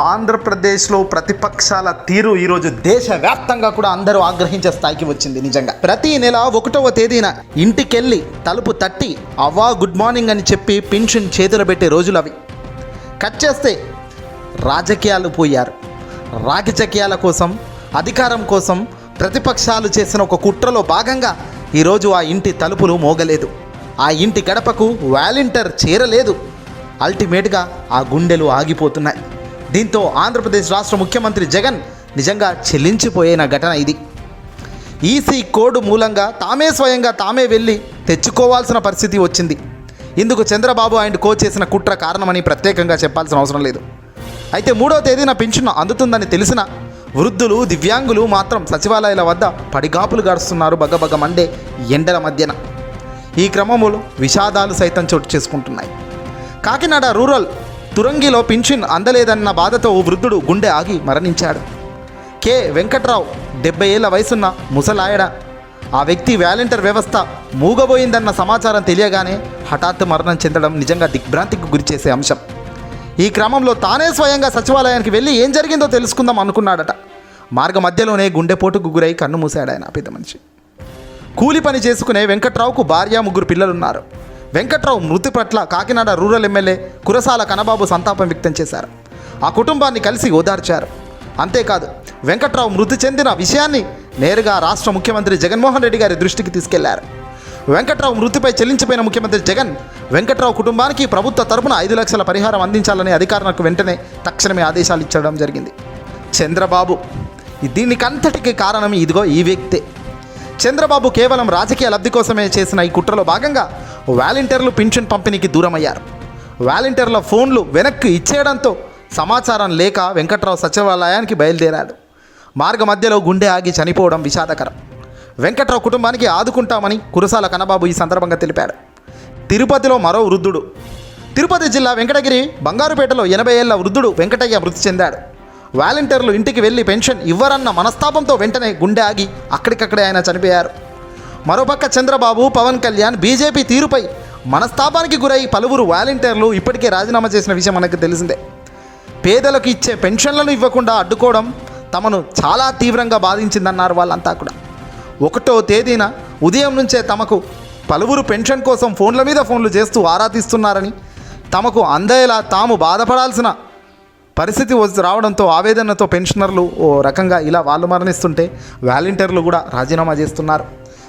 ఆంధ్రప్రదేశ్లో ప్రతిపక్షాల తీరు ఈరోజు దేశవ్యాప్తంగా కూడా అందరూ ఆగ్రహించే స్థాయికి వచ్చింది. నిజంగా ప్రతి నెల 1వ తేదీన ఇంటికెళ్ళి తలుపు తట్టి అవ్వా గుడ్ మార్నింగ్ అని చెప్పి పెన్షన్ చేతులు పెట్టే రోజులు అవి. కట్ చేస్తే రాజకీయాలు పోయారు. రాజకీయాల కోసం, అధికారం కోసం ప్రతిపక్షాలు చేసిన ఒక కుట్రలో భాగంగా ఈరోజు ఆ ఇంటి తలుపులు మోగలేదు, ఆ ఇంటి గడపకు వాలంటీర్ చేరలేదు. అల్టిమేట్గా ఆ గుండెలు ఆగిపోతున్నాయి. దీంతో ఆంధ్రప్రదేశ్ రాష్ట్ర ముఖ్యమంత్రి జగన్ నిజంగా చెల్లించిపోయిన ఘటన ఇది. ఈసీ కోడ్ మూలంగా స్వయంగా తామే వెళ్ళి తెచ్చుకోవాల్సిన పరిస్థితి వచ్చింది. ఇందుకు చంద్రబాబు ఆయన కో చేసిన కుట్ర కారణమని ప్రత్యేకంగా చెప్పాల్సిన అవసరం లేదు. అయితే 3వ తేదీన పెన్షన్ అందుతుందని తెలిసిన వృద్ధులు, దివ్యాంగులు మాత్రం సచివాలయాల వద్ద పడిగాపులు గడుస్తున్నారు బగబగ మండే ఎండల మధ్యన. ఈ క్రమంలో విషాదాలు సైతం చోటు చేసుకుంటున్నాయి. కాకినాడ రూరల్ తురంగిలో పింఛన్ అందలేదన్న బాధతో ఓ వృద్ధుడు గుండె ఆగి మరణించాడు. కె వెంకట్రావు 70 ఏళ్ల వయసున్న ముసలాయడ. ఆ వ్యక్తి వాలంటీర్ వ్యవస్థ మూగబోయిందన్న సమాచారం తెలియగానే హఠాత్తు మరణం చెందడం నిజంగా దిగ్భ్రాంతికి గురిచేసే అంశం. ఈ క్రమంలో తానే స్వయంగా సచివాలయానికి వెళ్ళి ఏం జరిగిందో తెలుసుకుందాం అనుకున్నాడట. మార్గ మధ్యలోనే గుండెపోటుకు గురై కన్ను మూశాడు ఆయన. పెద్ద మనిషి. కూలి పని చేసుకునే వెంకట్రావుకు భార్య, 3 పిల్లలున్నారు. వెంకట్రావు మృతి పట్ల కాకినాడ రూరల్ ఎమ్మెల్యే కురసాల కనబాబు సంతాపం వ్యక్తం చేశారు. ఆ కుటుంబాన్ని కలిసి ఓదార్చారు. అంతేకాదు, వెంకట్రావు మృతి చెందిన విషయాన్ని నేరుగా రాష్ట్ర ముఖ్యమంత్రి జగన్మోహన్ రెడ్డి గారి దృష్టికి తీసుకెళ్లారు. వెంకట్రావు మృతిపై చెల్లించిపోయిన ముఖ్యమంత్రి జగన్ వెంకట్రావు కుటుంబానికి ప్రభుత్వ తరపున 5 లక్షల పరిహారం అందించాలని అధికారులకు వెంటనే తక్షణమే ఆదేశాలు ఇచ్చడం జరిగింది. చంద్రబాబు దీనికంతటికి కారణం ఇదిగో ఈ వ్యక్తే. చంద్రబాబు కేవలం రాజకీయ లబ్ధి కోసమే చేసిన ఈ కుట్రలో భాగంగా వాలంటీర్లు పింఛన్ పంపిణీకి దూరమయ్యారు. వాలంటీర్ల ఫోన్లు వెనక్కి ఇచ్చేయడంతో సమాచారం లేక వెంకట్రావు సచివాలయానికి బయలుదేరాడు. మార్గ మధ్యలో గుండె ఆగి చనిపోవడం విషాదకరం. వెంకట్రావు కుటుంబానికి ఆదుకుంటామని కురసాల కన్నబాబు ఈ సందర్భంగా తెలిపాడు. తిరుపతిలో మరో వృద్ధుడు. తిరుపతి జిల్లా వెంకటగిరి బంగారుపేటలో 80 ఏళ్ల వృద్ధుడు వెంకటయ్య మృతి చెందాడు. వాలంటీర్లు ఇంటికి వెళ్ళి పెన్షన్ ఇవ్వరన్న మనస్తాపంతో వెంటనే గుండె ఆగి అక్కడికక్కడే ఆయన చనిపోయారు. మరోపక్క చంద్రబాబు, పవన్ కళ్యాణ్ బీజేపీ తీరుపై మనస్తాపానికి గురై పలువురు వాలంటీర్లు ఇప్పటికే రాజీనామా చేసిన విషయం మనకు తెలిసిందే. పేదలకు ఇచ్చే పెన్షన్లను ఇవ్వకుండా అడ్డుకోవడం తమను చాలా తీవ్రంగా బాధించిందన్నారు వాళ్ళంతా కూడా. 1వ తేదీన ఉదయం నుంచే తమకు పలువురు పెన్షన్ కోసం ఫోన్ల మీద ఫోన్లు చేస్తూ ఆరా తీస్తున్నారని, తమకు అందేలా తాము బాధపడాల్సిన పరిస్థితి రావడంతో ఆవేదనతో పెన్షనర్లు ఓ రకంగా ఇలా వాళ్ళు మరణిస్తుంటే వాలంటీర్లు కూడా రాజీనామా చేస్తున్నారు.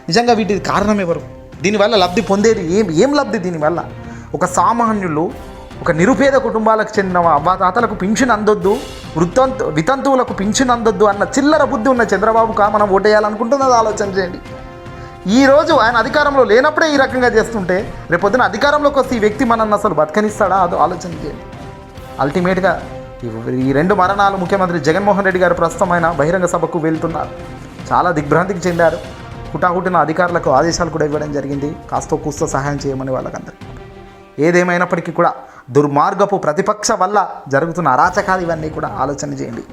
నిజంగా వీటికి కారణం ఎవరు? దీనివల్ల లబ్ధి పొందేది ఏం లబ్ధి దీనివల్ల? ఒక సామాన్యులు, ఒక నిరుపేద కుటుంబాలకు చెందిన అవ్వాతాతలకు పింఛన్ అందొద్దు, వితంతువులకు పింఛన్ అందొద్దు అన్న చిల్లర బుద్ధి ఉన్న చంద్రబాబుగా మనం ఓటేయాలనుకుంటున్నది ఆలోచన చేయండి. ఈరోజు ఆయన అధికారంలో లేనప్పుడే ఈ రకంగా చేస్తుంటే రేపొద్దున అధికారంలోకి వస్తే ఈ వ్యక్తి మనల్ని అసలు బతకనిస్తాడా? అది ఆలోచన చేయండి. అల్టిమేట్గా ఈ 2 మరణాలు ముఖ్యమంత్రి జగన్మోహన్ రెడ్డి గారు ప్రస్తుతం ఆయన బహిరంగ సభకు వెళ్తున్నారు. చాలా దిగ్భ్రాంతికి చెందారు. హుటాహుటిన అధికారులకు ఆదేశాలు కూడా ఇవ్వడం జరిగింది, కాస్తో కూస్తో సహాయం చేయమని వాళ్ళకందరికీ. ఏదేమైనప్పటికీ కూడా దుర్మార్గపు ప్రతిపక్ష వల్ల జరుగుతున్న అరాచకాలు ఇవన్నీ కూడా ఆలోచన చేయండి.